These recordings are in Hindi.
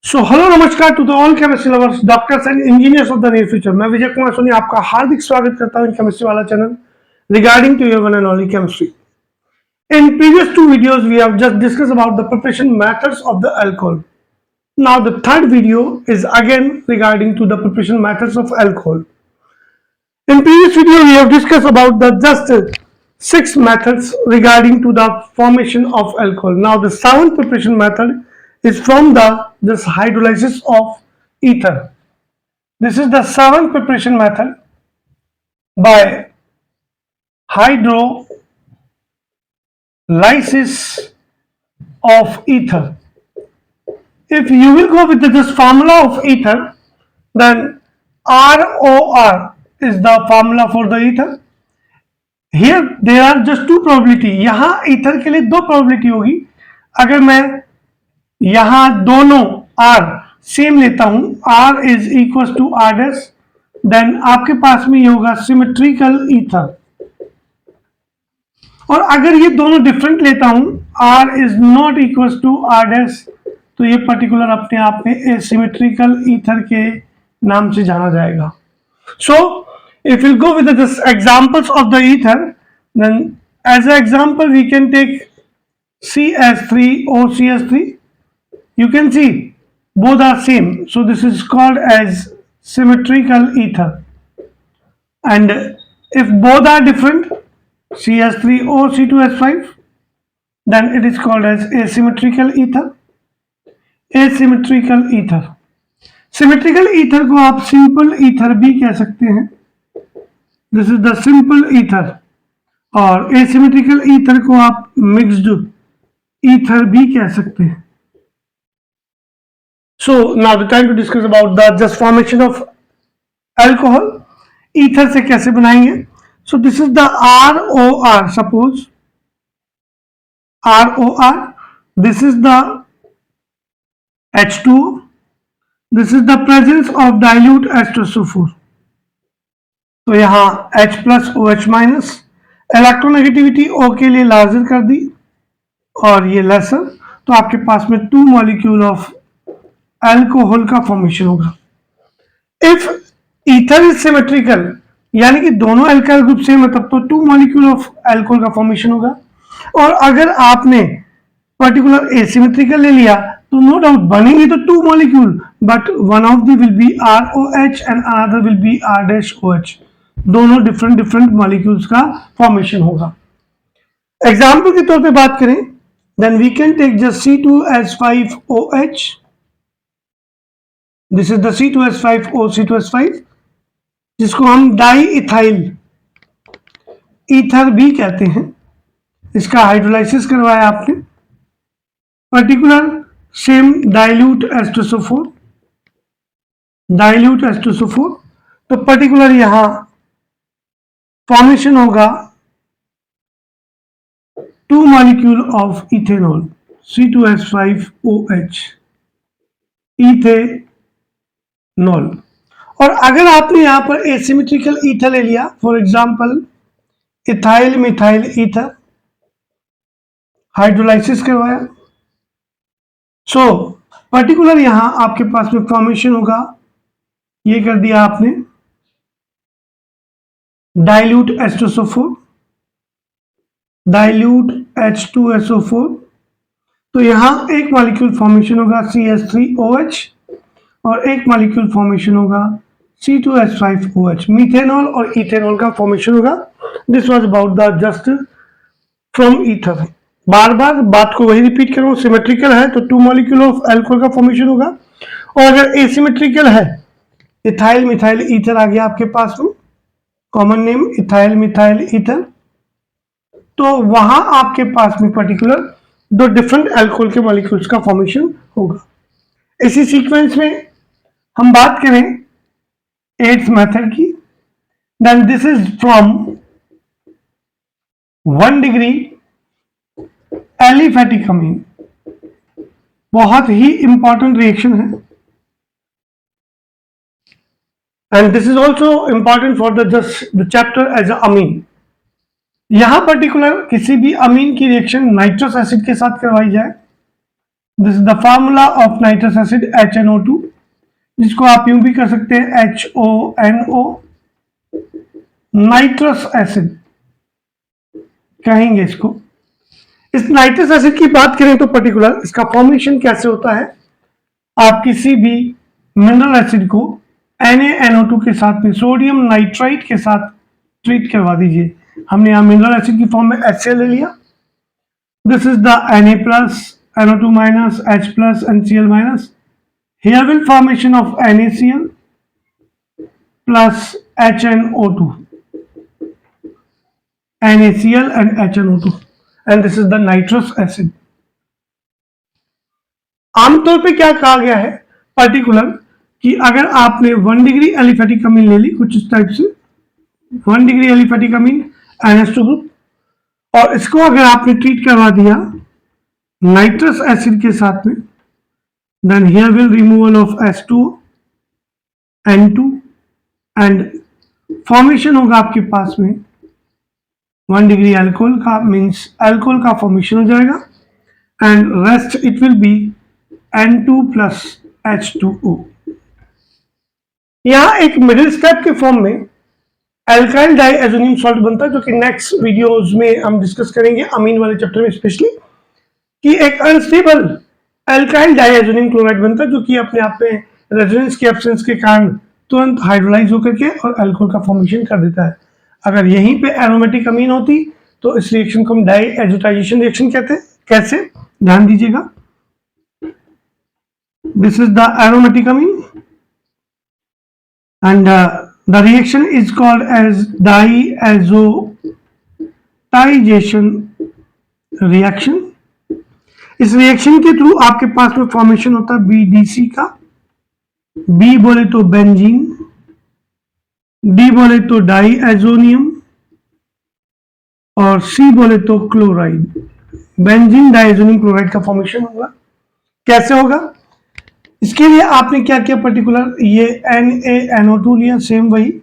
सो हेलो नमस्कार to the all chemistry lovers doctors and engineers of the near future. मैं विजय कुमार सोनी आपका हार्दिक स्वागत करता हूं इन केमिस्ट्री वाला channel regarding to your one and only chemistry. In previous two videos we have just discussed about the preparation methods of the alcohol. Now the third video is again regarding to the preparation methods of alcohol. In previous video we have discussed about the just six methods regarding to the formation of alcohol. Now the seventh preparation method is from the this hydrolysis of ether. This is the seventh preparation method by hydrolysis of ether. If you will go with this formula of ether, then ROR is the formula for the ether. Here there are just two probability. यहाँ ether के लिए दो probability होगी. अगर मैं यहाँ दोनों R सेम लेता हूं, R is equals to R dash, then आपके पास में ये होगा सिमेट्रिकल ईथर. और अगर ये दोनों डिफरेंट लेता हूं, R is not equals to R dash, तो ये पर्टिकुलर अपने आप में एसिमेट्रिकल ईथर के नाम से जाना जाएगा. So if you go with this examples of the ether, then as an example we can take CS3OCS3. You can see both are same, so this is called as symmetrical ether. And if both are different, CS3O C2H5, then it is called as asymmetrical ether. Asymmetrical ether. Symmetrical ether को आप simple ether भी कह सकते हैं. This is the simple ether. और asymmetrical ether को आप mixed ether भी कह सकते हैं. So now the time to discuss about the just formation of alcohol. Ether से कैसे बनाएंगे? So this is the ROR. Suppose ROR. This is the H2O. This is the presence of dilute H2SO4. तो यहाँ H plus OH minus, electronegativity O के लिए लार्जर कर दी और ये लेसर, तो आपके पास में 2 मॉलिक्यूल ऑफ अल्कोहल का फॉर्मेशन होगा. इफ ईथर इज सिमेट्रिकल, यानी कि दोनों अल्काइल ग्रुप सेम है, तब तो 2 मॉलिक्यूल ऑफ अल्कोहल का फॉर्मेशन होगा. और अगर आपने पर्टिकुलर एसिमेट्रिकल ले लिया तो नो डाउट बनेंगे तो 2 molecule, but one of the will be ROH and another will be R-OH. दोनों डिफरेंट मॉलिक्यूल्स का फॉर्मेशन होगा. एग्जाम्पल के तौर पे बात करें, then we can take just C2H5OH. This is the C2H5O C2H5, जिसको हम डाई इथाइल ईथर भी कहते हैं. इसका हाइड्रोलाइसिस करवाया आपने, पर्टिकुलर सेम डाइल्यूट H2SO4, तो पर्टिकुलर यहां फॉर्मेशन होगा 2 molecule of ethanol C2H5OH, ethanol. और अगर आपने यहां पर एसिमेट्रिकल ईथर ले लिया, for example ethyl methyl ether, hydrolysis करवाया, सो पर्टिकुलर यहां आपके पास में फॉर्मेशन होगा, ये कर दिया आपने डाइल्यूट H2SO4, डाइल्यूट H2SO4, तो यहां एक मॉलिक्यूल फॉर्मेशन होगा CH3OH और एक मॉलिक्यूल फॉर्मेशन होगा C2H5OH. मीथेनॉल और इथेनॉल का फॉर्मेशन होगा. This was about the just from ether. बार बार बात को वही रिपीट कर रहा हूं, सिमेट्रिकल है तो 2 मॉलिक्यूल ऑफ अल्कोहल का फॉर्मेशन होगा, और अगर एसिमेट्रिकल है, इथाइल मिथाइल ईथर आ गया आपके पास में, common name ethyl methyl ether, तो वहां आपके पास में पर्टिकुलर 2 डिफरेंट अल्कोहल के मॉलिक्यूल्स का फॉर्मेशन होगा. इसी सीक्वेंस में हम बात करें 8th मेथड की, then this is from 1 degree aliphatic amine. बहुत ही इंपॉर्टेंट रिएक्शन है, and this is also important for the just the chapter as a amine. यहां पर्टिकुलर किसी भी अमीन की रिएक्शन नाइट्रस एसिड के साथ करवाई जाए, this is the formula of nitrous acid HNO2, जिसको आप यूं भी कर सकते हैं HONO, नाइट्रस एसिड कहेंगे इसको। इस नाइट्रस एसिड की बात करें तो पर्टिकुलर इसका फॉर्मेशन कैसे होता है, आप किसी भी मिनरल एसिड को NaNO2 के साथ में सोडियम नाइट्राइट के साथ ट्रीट करवा दीजिए। हमने यहां मिनरल एसिड की फॉर्म में HCl ले लिया। This is the Na plus NO2 minus H plus and Cl minus. Here will formation of NaCl plus HNO2, NaCl and HNO2, and this is the nitrous acid। आमतौर पे क्या कहा गया है पर्टिकुलर कि अगर आपने 1 डिग्री एलिफेटिक अमीन ले ली कुछ इस टाइप से, 1 डिग्री एलिफेटिक अमीन NH2 ग्रुप, और इसको अगर आपने ट्रीट करवा दिया नाइट्रस एसिड के साथ में, then here will removal of H2O, N2 and formation होगा आपके पास में 1 डिग्री अल्कोहल का, मीन्स अल्कोहल का फॉर्मेशन हो जाएगा, and rest it will be N2 plus H2O। यहां एक मिडिल स्टेप के फॉर्म में एल्काइल डाइएजोनियम सॉल्ट बनता है, जो कि नेक्स्ट वीडियोस में हम डिस्कस करेंगे अमीन वाले चैप्टर में स्पेशली, कि एक अनस्टेबल एल्काइल डाइएजोनियम क्लोराइड बनता है जो कि अपने आप में रेजोनेंस की एब्सेंस के कारण तुरंत हाइड्रोलाइज होकर के और अल्कोहल का फॉर्मेशन कर देता है। अगर यहीं पे एरोमेटिक अमीन होती तो इस रिएक्शन को हम डाइएजोटाइजेशन रिएक्शन कहते हैं। कैसे, ध्यान दीजिएगा, this is the aromatic amine and the reaction is called as diazotization reaction। इस रिएक्शन के थ्रू आपके पास में फॉर्मेशन होता है BDC का, B बोले तो बेंजीन, D बोले तो डाइएजोनियम और C बोले तो क्लोराइड। बेंजीन डाइएजोनियम क्लोराइड का फॉर्मेशन होगा। कैसे होगा, इसके लिए आपने क्या किया पर्टिकुलर, ये NaNO2 लिया, सेम वही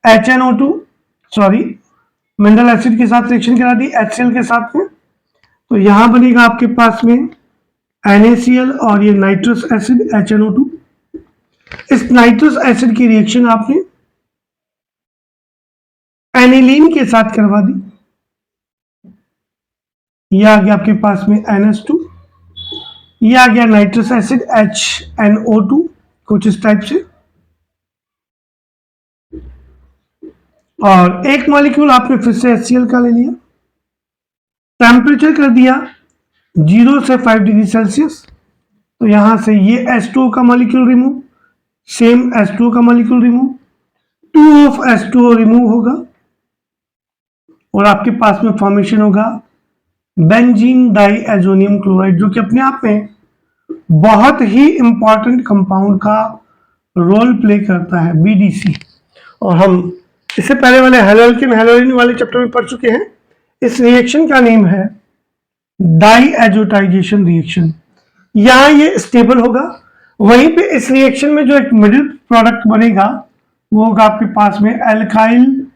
HNO2 सॉरी मिनरल एसिड के साथ रिएक्शन करा दी HCl के साथ में, तो यहां बनेगा आपके पास में NaCl और ये नाइट्रस एसिड HNO2। इस नाइट्रस एसिड की रिएक्शन आपने एनिलीन के साथ करवा दी, ये आ गया आपके पास में NH2, ये आ गया नाइट्रस एसिड HNO2 कुछ इस टाइप से, और एक मॉलिक्यूल आपने फिर से HCl का ले लिया, टेम्परेचर कर दिया 0 से 5 डिग्री सेल्सियस, तो यहां से ये H2O का मॉलिक्यूल रिमूव, सेम H2O का molecule remove, 2 of H2O remove होगा और आपके पास में फॉर्मेशन होगा बेंजीन डाइएजोनियम क्लोराइड, जो कि अपने आप में बहुत ही इंपॉर्टेंट कंपाउंड का रोल प्ले करता है BDC। और हम इससे पहले वाले हेलोल्किन हेलोलिन वाले चैप्टर में पढ़ चुके हैं। इस रिएक्शन का नेम है डाइएजोटाइजेशन रिएक्शन। यहां ये स्टेबल होगा, वहीं पे इस रिएक्शन में जो एक मिडिल प्रोडक्ट बनेगा वो होगा आपके पास में एल्काइल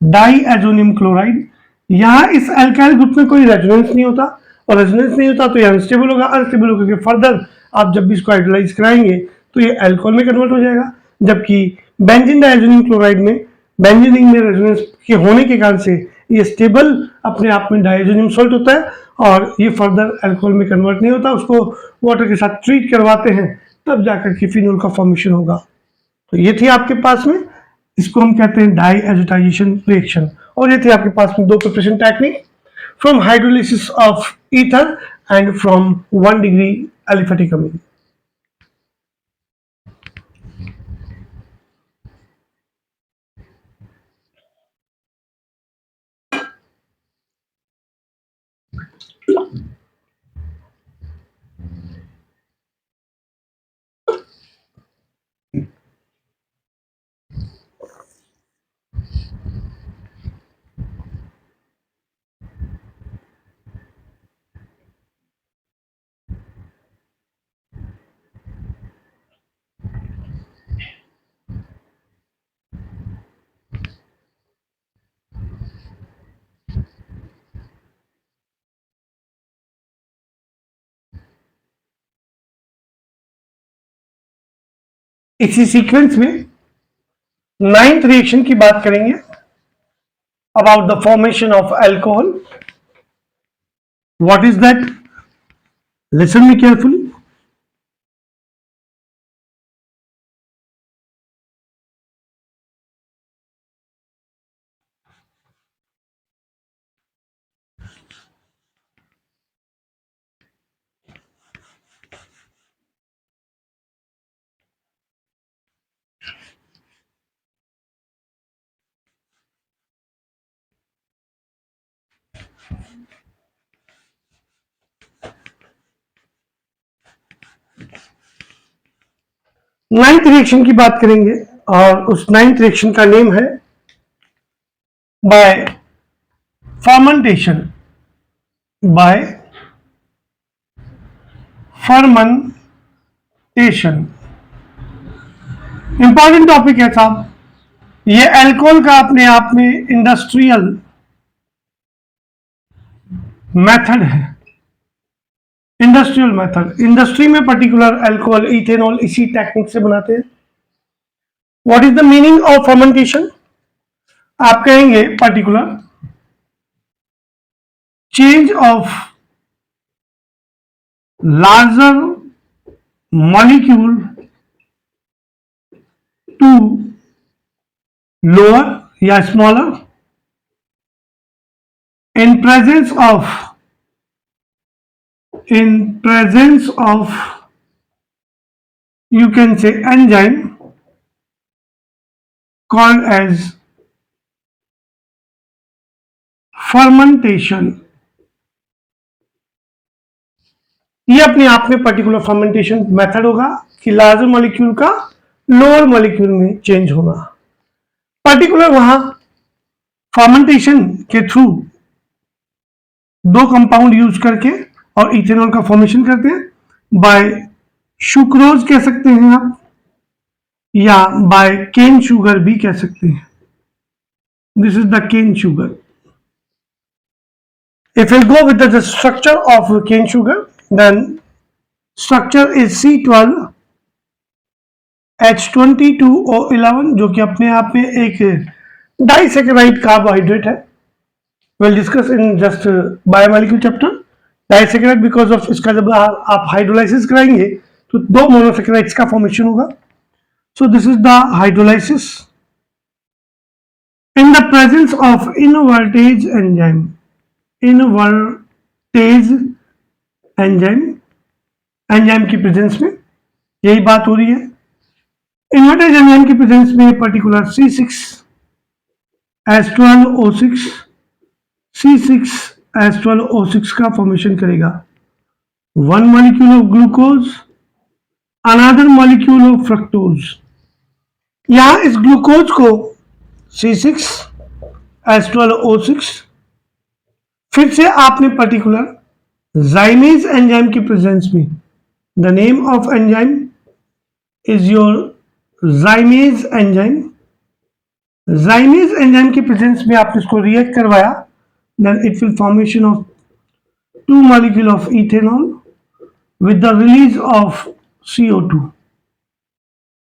डाइएजोनियम क्लोराइड। यहां इस एल्काइल ग्रुप में कोई रेजोनेंस नहीं होता, और रेजोनेंस नहीं होता तो ये अनस्टेबल होगा, अनस्टेबल होकर के फर्दर आप जब भी इसको हाइड्रोलाइज कराएंगे तो ये अल्कोहल में कन्वर्ट हो जाएगा, जबकि बेंजीन डाइएजोनियम क्लोराइड में बेंजीन रिंग में रेजोनेंस के होने के कारण से ये स्टेबल अपने आप में डाइएजोनियम सॉल्ट होता है और ये फर्दर अल्कोहल में कन्वर्ट नहीं होता, उसको वाटर के साथ ट्रीट करवाते हैं तब जाकर के फिनोल का फॉर्मेशन होगा। तो ये थी आपके पास में, इसको हम कहते हैं डाइएजोटाइजेशन रिएक्शन। और ये थी आपके पास में दो preparation technique, from hydrolysis of ether and from 1 degree aliphatic अमीन। इसी सीक्वेंस में 9th रिएक्शन की बात करेंगे about the formation of alcohol. What is that? Listen me carefully. Ninth reaction की बात करेंगे और उस नाइन्थ रिएक्शन का नेम है bye fermentation. Bye fermentation. Important topic है साहब. ये अल्कोहल का अपने आप में इंडस्ट्रियल मेथड है. Industrial method. इंडस्ट्री में पर्टिकुलर अल्कोहल इथेनॉल इसी टेक्निक से बनाते हैं. What is the meaning of fermentation? आप कहेंगे particular change of larger molecule to lower या smaller in presence of you can say enzyme called as fermentation. ये अपने आप में पर्टिकुलर फर्मेंटेशन मेथड होगा कि लार्जर मॉलिक्यूल का लोअर मॉलिक्यूल में चेंज होगा. पर्टिकुलर वहां फर्मेंटेशन के थ्रू दो कंपाउंड यूज करके और इथेनॉल का फॉर्मेशन करते हैं. बाय सुक्रोज कह सकते हैं आप या बाय केन शुगर भी कह सकते हैं. This is the cane sugar. If you go with the structure of cane sugar then structure is C12H22O11 जो कि अपने आप में एक डाइसैकेराइड कार्बोहाइड्रेट है. we'll discuss in just biomolecule chapter. Disaccharide because of इसका जब आप हाइड्रोलाइसिस कराएंगे तो दो मोनोसैकेराइड्स का फॉर्मेशन होगा. So this is the hydrolysis in the presence of invertase enzyme. Invertase enzyme, enzyme की प्रेजेंस में यही बात हो रही है. इनवर्टेज एंजाइम की प्रेजेंस में पर्टिकुलर C6H12O6 C6H12O6 का फॉर्मेशन करेगा. One molecule of glucose, another molecule of fructose. यहां इस ग्लूकोज को C6H12O6 फिर से आपने पर्टिकुलर जाइमेज एंजाइम की प्रेजेंस में, the name of enzyme is your जाइमेज enzyme. जाइमेज enzyme की प्रेजेंस में आपने इसको रिएक्ट करवाया. Then it will formation of two molecule of ethanol with the release of CO2,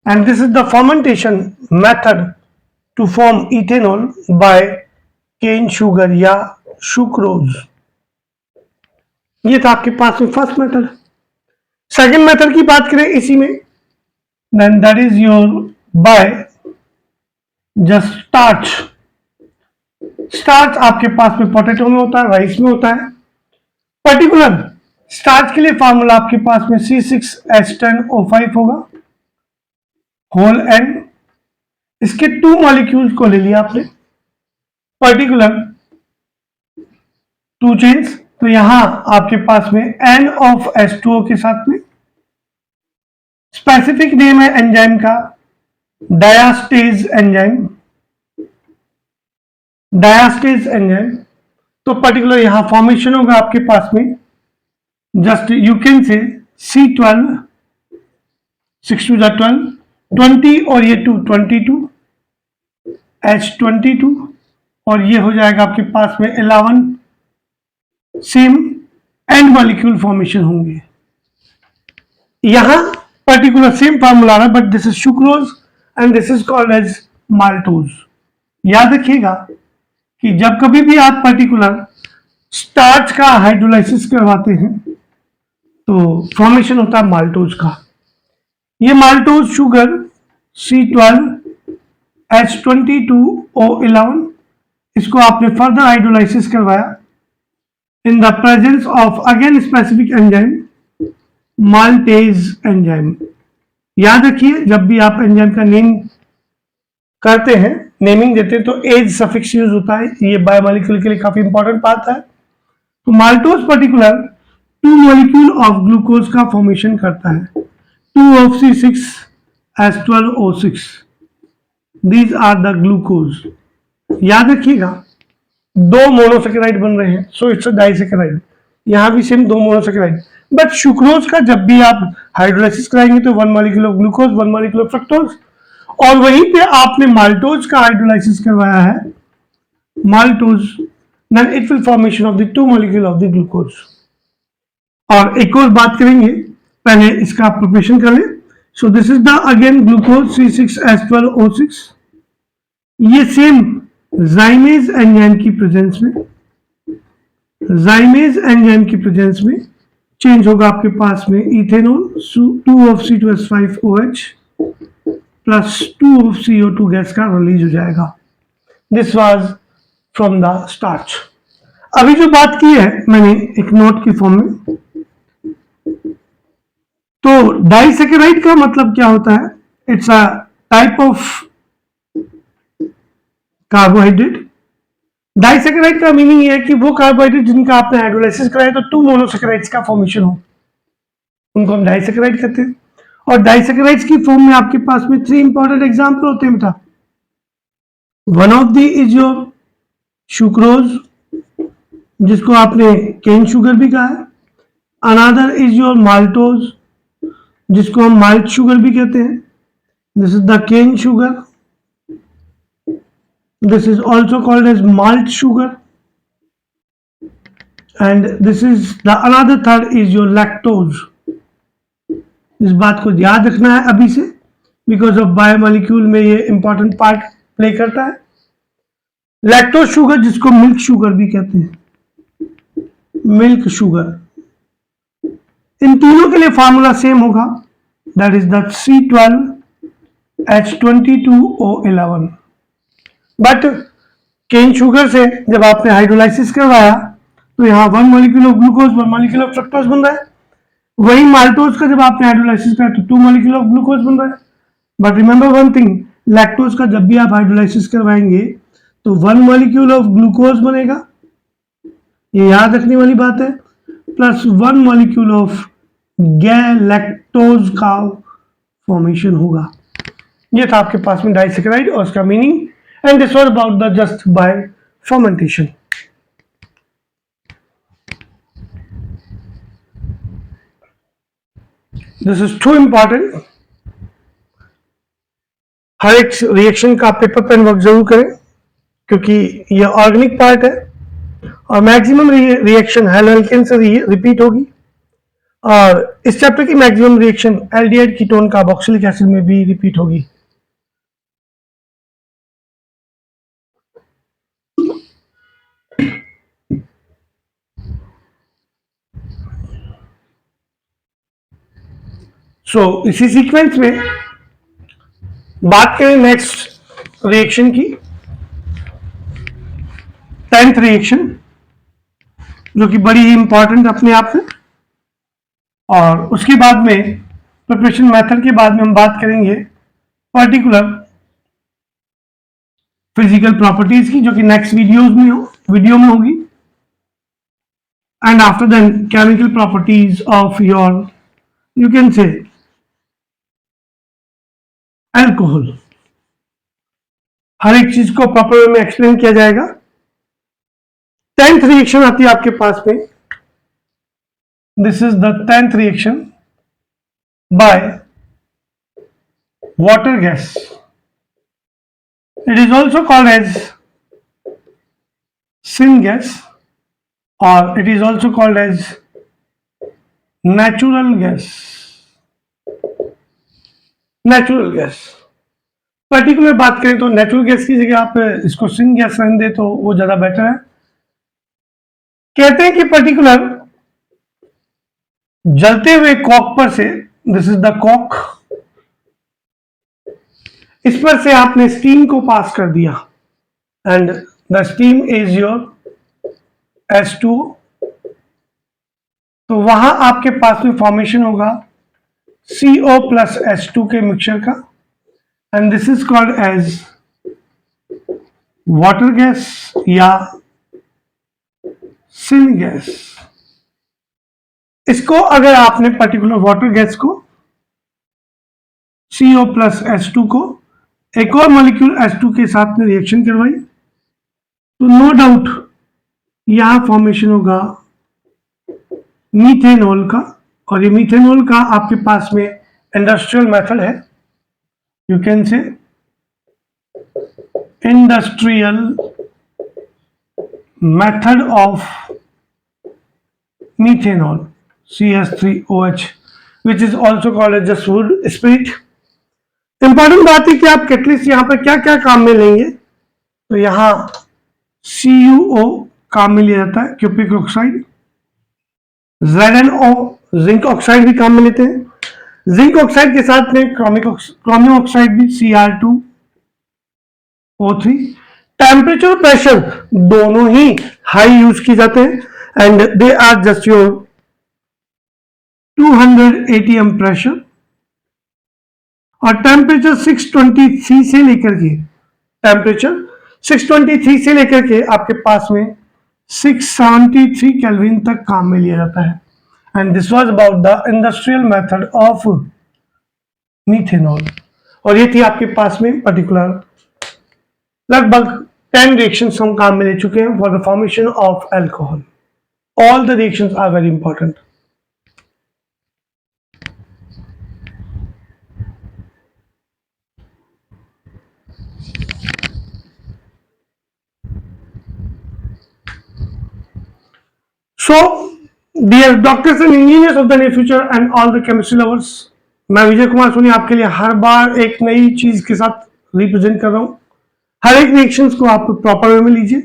and this is the fermentation method to form ethanol by cane sugar या sucrose. ये था आपके पास में फर्स्ट मेथड. सेकेंड मेथड की बात करें इसी में, then that is your by just starch. Starch आपके पास में पोटैटो में होता है, राइस में होता है. पर्टिकुलर स्टार्च के लिए फॉर्मूला आपके पास में C6H10O5 होगा होल एन. इसके टू मॉलिक्यूल्स को ले लिया आपने, पर्टिकुलर टू चेन्स. तो यहां आपके पास में N ऑफ H2O के साथ में स्पेसिफिक नेम है एंजाइम का डायास्टेज एंजाइम. डायास्टेज एंजाइम. तो पर्टिकुलर यहां फॉर्मेशन होगा आपके पास में जस्ट यू कैन से C12 6 to 12 20 और ये 22 H22 और ये हो जाएगा आपके पास में 11. सेम एंड मॉलिक्यूल फॉर्मेशन होंगे. यहां particular same formula है, but this is sucrose and this is called as maltose. याद रखिएगा कि जब कभी भी आप पर्टिकुलर स्टार्च का हाइड्रोलाइसिस करवाते हैं तो फॉर्मेशन होता है माल्टोज का। ये माल्टोज शुगर C12H22O11, इसको आपने फर्दर हाइड्रोलाइसिस करवाया in the presence of again specific enzyme maltase enzyme. याद रखिए जब भी आप एंजाइम का नेम करते हैं, नेमिंग देते हैं, तो एज सफिक्स यूज होता है। ये बायोमोलिक्यूल के लिए काफी इंपॉर्टेंट बात है। तो maltose particular 2 molecule of glucose का फॉर्मेशन करता है, 2 of C6H12O6। These are the glucose. याद रखिएगा 2 मोनोसेकेराइड बन रहे हैं, सो इट्स अ डाइसेकेराइड। यहां भी सेम 2 मोनोसेकेराइड, बट सुक्रोज का जब भी आप हाइड्रोलाइसिस कराएंगे तो 1 molecule of glucose, 1 molecule of fructose, और वहीं पे आपने माल्टोज का हाइड्रोलाइसिस करवाया है, maltose, then it will formation of the 2 molecule of the glucose। और एक और बात करेंगे, पहले इसका प्रिपरेशन कर ले। So this is the again glucose C6H12O6। ये सेम जाइमेज एंजाइम की प्रेजेंस में, जाइमेज एंजाइम की प्रेजेंस में चेंज होगा आपके पास में ethanol 2 of C2H5OH plus 2 of CO2 gas का रिलीज हो जाएगा। This was from the starch. अभी जो बात की है मैंने एक नोट की फॉर्म में, तो डाइसेकेराइड का मतलब क्या होता है? It's a type of carbohydrate. Disaccharide का मीनिंग ये है कि वो कार्बोहाइड्रेट जिनका आपने हाइड्रोलाइसिस कराया तो 2 मोनोसेकेराइड्स का फॉर्मेशन हो, उनको हम डाइसेकेराइड कहते हैं। और डाइसेकेराइड्स की फॉर्म में आपके पास में 3 इंपॉर्टेंट एग्जांपल होते हैं बेटा। One of the is your sucrose, जिसको आपने केन शुगर भी कहा है। अनदर इज योर माल्टोज, जिसको हम माल्ट शुगर भी कहते हैं। This is the cane sugar, this is also called as malt sugar, and this is the another third is your lactose. इस बात को याद रखना है अभी से, बिकॉज ऑफ बायोमोलिक्यूल में ये इंपॉर्टेंट पार्ट प्ले करता है। लैक्टोज शुगर, जिसको मिल्क शुगर भी कहते हैं, मिल्क शुगर, इन तीनों के लिए फॉर्मूला सेम होगा, that is the C12H22O11। But cane sugar से जब आपने हाइड्रोलाइसिस करवाया तो यहां 1 molecule of glucose, 1 molecule of fructose बन रहा है। वही माल्टोज का जब आपने हाइड्रोलाइसिस कराया तो 2 मॉलिक्यूल ऑफ ग्लूकोज बन रहा है। But remember one thing, lactose का जब भी आप हाइड्रोलाइसिस करवाएंगे तो 1 मॉलिक्यूल ऑफ ग्लूकोज बनेगा, ये याद रखने वाली बात है, प्लस 1 मॉलिक्यूल ऑफ गैलेक्टोज का फॉर्मेशन होगा। ये था आपके पास में डाइसेकेराइड और उसका meaning, and this was about the just by fermentation. This is too important. हर एक रिएक्शन का पेपर पेन वर्क जरूर करें, क्योंकि ये ऑर्गेनिक पार्ट है और मैक्सिमम रिएक्शन हेलोएल्केन से रिपीट होगी, और इस चैप्टर की maximum reaction aldehyde ketone carboxylic acid में भी रिपीट होगी। सो इसी सीक्वेंस में बात करें नेक्स्ट रिएक्शन की, 10th रिएक्शन, जो कि बड़ी ही इंपॉर्टेंट अपने आप में। और उसके बाद में प्रिपरेशन मेथड के बाद में हम बात करेंगे पर्टिकुलर फिजिकल प्रॉपर्टीज की, जो कि नेक्स्ट वीडियो में होगी। And after then chemical properties of your, you can say, alcohol. हर एक चीज को प्रॉपर वे में एक्सप्लेन किया जाएगा। 10th रिएक्शन आती है आपके पास में, this is the 10th reaction by water gas. It is also called as syngas, or it is also called as natural gas. Natural gas. Particular बात करें तो नेचुरल गैस की जगह आप इसको सिंक गैस रहने दें तो वो ज्यादा बेटर है। कहते हैं कि पर्टिकुलर जलते हुए कॉक पर से, दिस इज द कॉक, इस पर से आपने स्टीम को पास कर दिया and the steam is your H2O। तो वहां आपके पास में फॉर्मेशन होगा CO प्लस H2 के मिक्सचर का and this is called as water gas या सिन गैस। इसको अगर आपने पर्टिकुलर वाटर गैस को CO प्लस H2 को एक और मॉलिक्यूल H2 के साथ में रिएक्शन करवाई तो नो डाउट यहां फॉर्मेशन होगा मीथेनॉल का, और ये मीथेनॉल का आपके पास में इंडस्ट्रियल मेथड है, यू कैन से industrial method of methanol CH3OH which is also called as just wood spirit। Important बात है कि आप कैटलिस्ट यहां पर क्या क्या काम में लेंगे, तो यहां CuO काम में लिया जाता है, क्यूपिक ऑक्साइड, ZnO जिंक ऑक्साइड भी काम में लेते हैं, जिंक ऑक्साइड के साथ में क्रोमियम ऑक्साइड भी Cr2O3। टेम्परेचर प्रेशर दोनों ही हाई यूज की जाते हैं and they are just your 200 ATM pressure, और टेम्परेचर 623 से लेकर के आपके पास में 673 केल्विन तक काम में लिया जाता है and this was about the industrial method of methanol. और ये थी आपके पास में पर्टिकुलर लगभग 10 रिएक्शंस हम काम में ले चुके हैं for the formation of alcohol. All the reactions are very important. So, dear doctors and engineers of the near future and all the chemistry lovers, मैं विजय कुमार सोनी आपके लिए हर बार एक नई चीज के साथ रिप्रेजेंट कर रहा हूं। हर एक रिएक्शंस को आप प्रॉपर वे में लीजिए,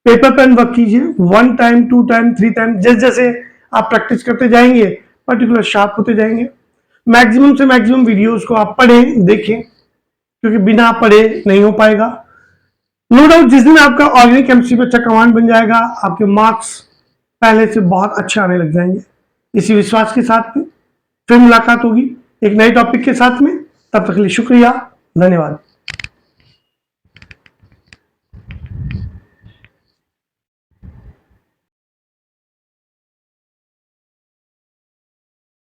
पेपर पेन वर्क कीजिए, 1 टाइम 2 टाइम 3 टाइम, जैसे जैसे आप प्रैक्टिस करते जाएंगे पर्टिकुलर शार्प होते जाएंगे। मैक्सिमम से मैक्सिमम वीडियोस को आप पढ़ें देखें, क्योंकि बिना पढ़े नहीं हो पाएगा। नो डाउट जिस दिन आपका ऑर्गेनिक केमिस्ट्री पे अच्छा कमांड बन जाएगा, आपके मार्क्स पहले से बहुत अच्छे आने लग जाएंगे। इसी विश्वास के साथ में फिर मुलाकात होगी एक नए टॉपिक के साथ में। तब तक के लिए शुक्रिया, धन्यवाद।